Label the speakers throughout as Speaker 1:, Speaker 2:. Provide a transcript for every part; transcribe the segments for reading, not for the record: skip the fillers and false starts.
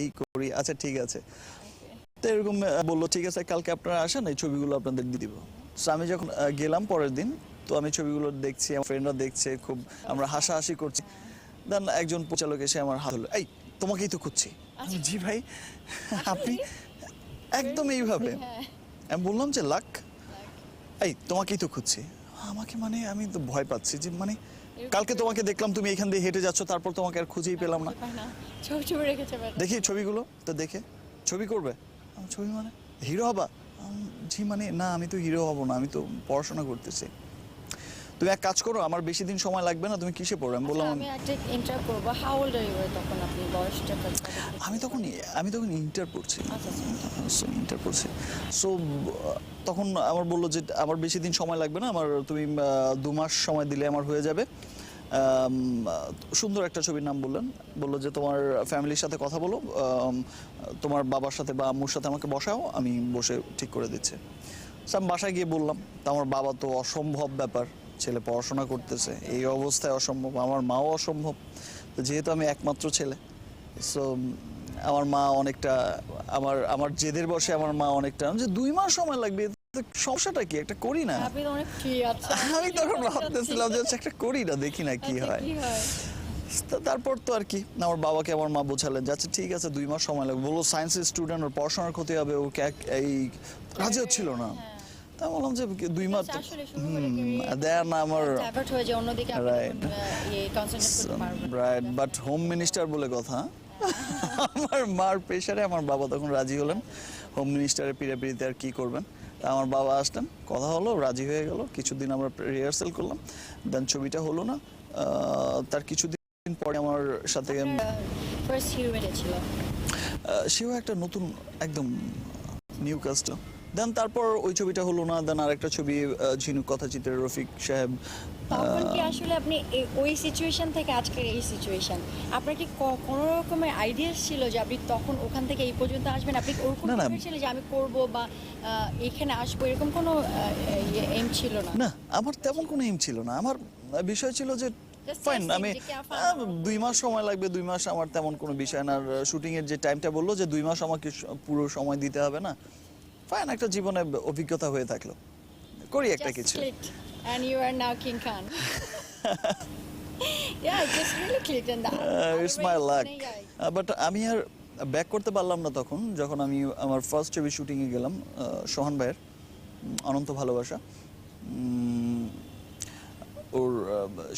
Speaker 1: এই করি, আচ্ছা ঠিক আছে। তো এরকম বললো ঠিক আছে কালকে আপনারা আসেন, এই ছবিগুলো আপনাদের দিয়ে দিব। সো আমি যখন গেলাম পরের দিন, তো আমি ছবিগুলো দেখছি, আমার ফ্রেন্ডরা দেখছে, খুব আমরা হাসাহাসি করছি। দেন একজন পরিচালক এসে আমার হাত হলো, এই তোমাকেই তো খুঁজছি। আমি, জি ভাই আপনি? একদম এইভাবে আমি বললাম যে লাক, এই তোমাকেই তো খুঁজছি। আমাকে মানে আমি তো ভয় পাচ্ছি যে মানে কালকে তোমাকে দেখলাম তুমি এখান দিয়ে হেঁটে যাচ্ছ, তারপর তোমাকে আর খুঁজেই পেলাম না।
Speaker 2: ছবি রেখেছে
Speaker 1: দেখি ছবিগুলো তো দেখে, ছবি করবে? ছবি মানে হিরো হবা? জি মানে না আমি তো হিরো হব না, আমি তো পড়াশোনা করতেছি। তুমি এক কাজ করো, আমার বেশি দিন সময় লাগবে না, তুমি কিসে পড়ো? আমি বললাম
Speaker 2: আমি একটা ইন্টার করব। হাউ ওল্ড আর ইউ তখন? আপনি বয়সটা
Speaker 1: আমি তখন ইন্টার পড়ছি। ইন্টার পড়ছি। সো তখন আমার বললো যে আমার বেশি দিন সময় লাগবে না, আমার তুমি 2 মাস সময় দিলে আমার হয়ে যাবে। সুন্দর একটা ছবির নাম বললেন, বললো যে তোমার ফ্যামিলির সাথে কথা বলো, তোমার বাবার সাথে বা আম্মুর সাথে আমাকে বসাও, আমি বসে ঠিক করে দিচ্ছি। আমি বাসায় গিয়ে বললাম, তা আমার বাবা তো অসম্ভব ব্যাপার, ছেলে পড়াশোনা করতেছে এই অবস্থায় অসম্ভব, আমার মাও অসম্ভব। তো যেহেতু আমি একমাত্র ছেলে, সো আমার মা অনেকটা আমার আমার জেদের বসে আমার মা অনেকটা যে 2 মাস সময় লাগবে, সমস্যাটা কি, একটা করি না। আমি তখন ভাবতেছিলাম যে একটা করি না, দেখি না কি হয়। তারপর তো আর কি আমার বাবাকে আমার মা বোঝালেন যে আচ্ছা ঠিক আছে 2 মাস সময় লাগবে। বললো সায়েন্সের স্টুডেন্ট, ওর পড়াশোনার ক্ষতি হবে, ওকে এই রাজি হচ্ছিল না। তা বললাম যে 2 মাস দেন আমার রাইট, বাট হোম মিনিস্টার বলে কথা। আমার মার প্রেশারে আমার বাবা তখন রাজি হলেন। হোম মিনিস্টারের পিড়াপিড়িতে আর কি করবেন। তা আমার বাবা আসলেন, কথা হলো, রাজি হয়ে গেল। কিছুদিন আমরা রিহার্সাল করলাম, দেন ছবিটা হলো না। তার কিছুদিন পরে আমার সাথে সেও একটা নতুন একদম নিউ কাস্ট। দেন তারপর ওই ছবিটা হলো না, দেন আরেকটা ছবি ঝিনুক কথাচিত্রের রফিক সাহেব।
Speaker 2: তখন কি আসলে আপনি ওই সিচুয়েশন থেকে আজকের এই সিচুয়েশন, আপনার কি কোনো রকমের আইডিয়া ছিল যে আপনি তখন ওখান থেকে এই পর্যন্ত আসবেন? আপনি ওরকম ছিল যে আমি করব বা এখানে আসবো, এরকম কোনো এম ছিল না?
Speaker 1: না, আমার তেমন কোনো এম ছিল না। আমার বিষয় ছিল যে ফাইন, আমি 2 মাস সময় লাগবে, 2 মাস আমার তেমন কোনো বিষয় না। শুটিং এর যে টাইমটা বললো যে 2 মাস আমাকে পুরো সময় দিতে হবে না, ফাইন, একটা জীবনে অভিজ্ঞতা হয়ে থাকলো, করি একটা কিছু।
Speaker 2: And you are now King Khan. Yeah, it just really clicked and that.
Speaker 1: It's my luck. But আমি আর ব্যাক করতে পারলাম না তখন, যখন আমি আমার ফার্স্ট ছবি শুটিং এ গেলাম সোহান ভাইয়ের অনন্ত ভালোবাসা। ওর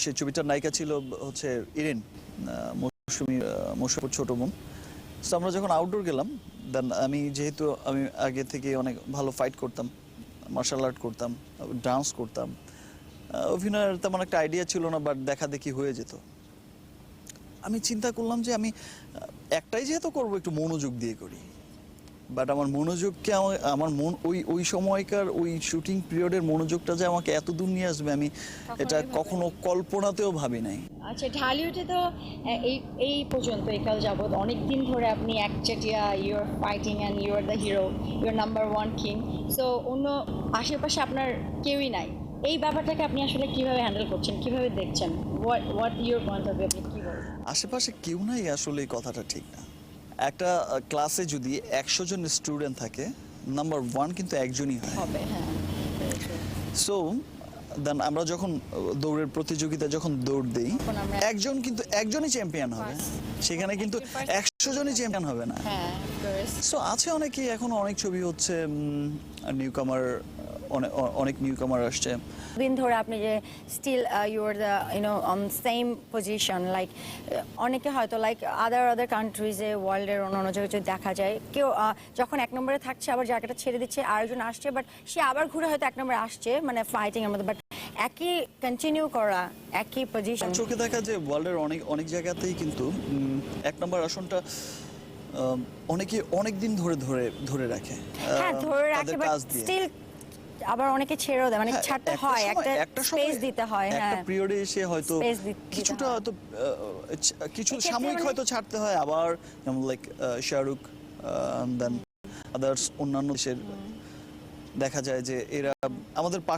Speaker 1: সেই ছবিটার নায়িকা ছিল হচ্ছে ইরেন, মৌসুমীর ছোট বোন। সো আমরা যখন আউটডোর গেলাম, দেন আমি যেহেতু আমি আগে থেকে অনেক ভালো ফাইট করতাম, মার্শাল আর্ট করতাম, ডান্স করতাম, অভিনয়ের তেমন একটা আইডিয়া ছিল না, বাট দেখা দেখি হয়ে যেত। আমি চিন্তা করলাম যে আমি একটাই যেহেতু করবো, একটু মনোযোগ দিয়ে করি। বাট আমার মনোযোগকে আমার মন ওই সময়কার ওই শুটিং পিরিয়ডের মনোযোগটা যে আমাকে এত দূর নিয়ে আসবে, আমি এটা কখনো কল্পনাতেও ভাবি নাই।
Speaker 2: আচ্ছা, ঢালিউডে তো এই পর্যন্ত একাল যাবত অনেক দিন ধরে আপনি একচেটিয়া, you are fighting and you are the hero, you are number 1 king. So অন্য আশেপাশে আপনার কেউই নাই। এই ব্যাপারটাকে আপনি আসলে কিভাবে হ্যান্ডেল করছেন, কিভাবে দেখছেন? What your point of view, আপনি কি বলেন?
Speaker 1: আশেপাশে কেউ নাই আসলে এই কথাটা ঠিক না। একটা ক্লাসে যদি 100 জন স্টুডেন্ট থাকে, নাম্বার 1 কিন্তু একজনই হবে।
Speaker 2: হ্যাঁ,
Speaker 1: সো দেন আমরা যখন দৌড়ের প্রতিযোগিতা যখন দৌড় দেই, একজনই চ্যাম্পিয়ন হবে, সেখানে কিন্তু 100 জনই চ্যাম্পিয়ন হবে না। সো আছে অনেকেই, এখন অনেক ছবি হচ্ছে, নিউকামার, অনেক নিউকামার আসছে।
Speaker 2: দিন ধরে আপনি যে still you are the on same position, like অনেকে হয়তো লাইক আদার কান্ট্রিজে, ওয়ার্ল্ডের অন্য জায়গায় দেখা যায় কেউ যখন 1 নম্বরে থাকছে আবার জায়গাটা ছেড়ে দিচ্ছে, আরেকজন আসছে, বাট সে আবার ঘুরে হয়তো 1 নম্বরে আসছে, মানে ফাইটিং এর মধ্যে, বাট একই কন্টিনিউ করা, একই পজিশন।
Speaker 1: চোখে দেখা যে ওয়ার্ল্ডের অনেক জায়গাতেই কিন্তু 1 নম্বর আসনটা অনেকে অনেক দিন ধরে রাখে,
Speaker 2: হ্যাঁ ধরে রাখে, বাট স্টিল আবার অনেকে ছেড়েও দেয়, মানে ছাড়তে হয়, একটা স্পেস দিতে হয়।
Speaker 1: একটা পিরিয়ডে এসে হয়তো কিছুটা হয়তো কিছু সাময়িক হয়তো ছাড়তে হয়, আবার যেমন লাইক শাহরুখ, দেন আদার্স অন্যান্য দেশের দেখা যায় যে এরা আমাদের